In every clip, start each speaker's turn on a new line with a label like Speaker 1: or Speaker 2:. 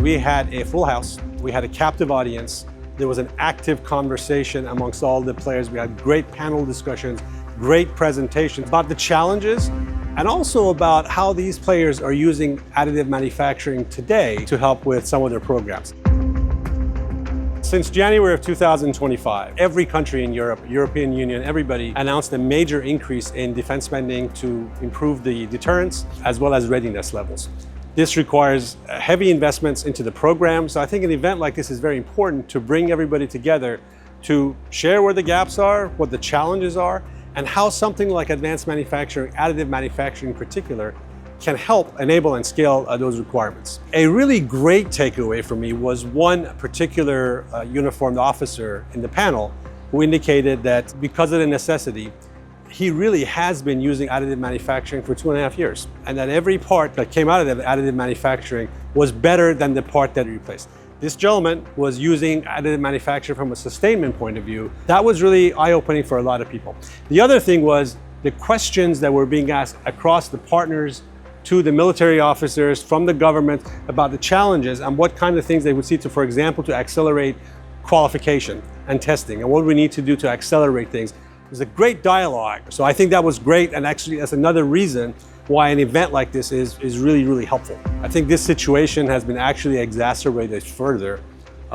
Speaker 1: we had a full house. We had a captive audience. There was an active conversation amongst all the players. We had great panel discussions, great presentations about the challenges, and also about how these players are using additive manufacturing today to help with some of their programs. Since January of 2025, every country in Europe, European Union, everybody announced a major increase in defense spending to improve the deterrence as well as readiness levels. This requires heavy investments into the program. So I think an event like this is very important to bring everybody together to share where the gaps are, what the challenges are, and how something like advanced manufacturing, additive manufacturing in particular, can help enable and scale those requirements. A really great takeaway for me was one particular uniformed officer in the panel who indicated that because of the necessity, he really has been using additive manufacturing for 2.5 years, and that every part that came out of additive manufacturing was better than the part that it replaced. This gentleman was using additive manufacturing from a sustainment point of view. That was really eye-opening for a lot of people. The other thing was the questions that were being asked across the partners to the military officers from the government about the challenges and what kind of things they would see to, for example, to accelerate qualification and testing and what we need to do to accelerate things. It was a great dialogue. So I think that was great, and actually that's another reason why an event like this is really, really helpful. I think this situation has been actually exacerbated further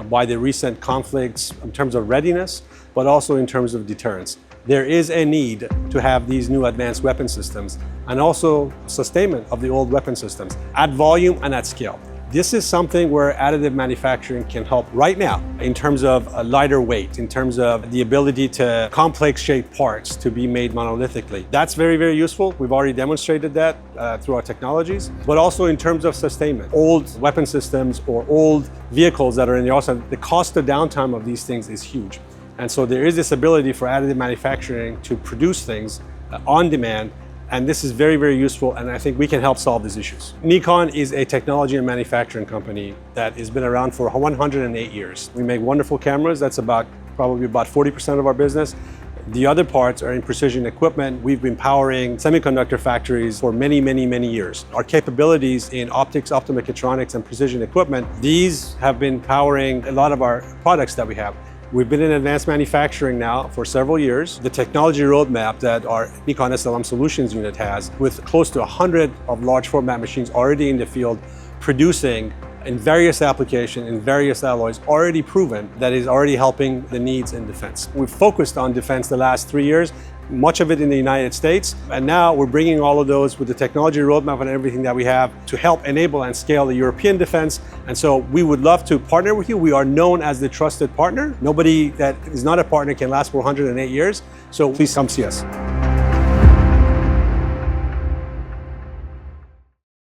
Speaker 1: by the recent conflicts in terms of readiness, but also in terms of deterrence. There is a need to have these new advanced weapon systems and also sustainment of the old weapon systems at volume and at scale. This is something where additive manufacturing can help right now in terms of a lighter weight, in terms of the ability to complex shaped parts to be made monolithically. That's very, very useful. We've already demonstrated that through our technologies, but also in terms of sustainment. Old weapon systems or old vehicles that are in the arsenal, the cost of downtime of these things is huge. And so there is this ability for additive manufacturing to produce things on demand. And this is very, very useful, and I think we can help solve these issues. Nikon is a technology and manufacturing company that has been around for 108 years. We make wonderful cameras. That's probably about 40% of our business. The other parts are in precision equipment. We've been powering semiconductor factories for many, many, many years. Our capabilities in optics, optomechatronics, and precision equipment, these have been powering a lot of our products that we have. We've been in advanced manufacturing now for several years. The technology roadmap that our Nikon SLM Solutions unit has, with close to 100 of large format machines already in the field, producing in various applications, in various alloys, already proven that is already helping the needs in defense. We've focused on defense the last 3 years, much of it in the United States, and now we're bringing all of those with the technology roadmap and everything that we have to help enable and scale the European defense. And so we would love to partner with you. We are known as the trusted partner. Nobody that is not a partner can last for 108 years, so please come see us.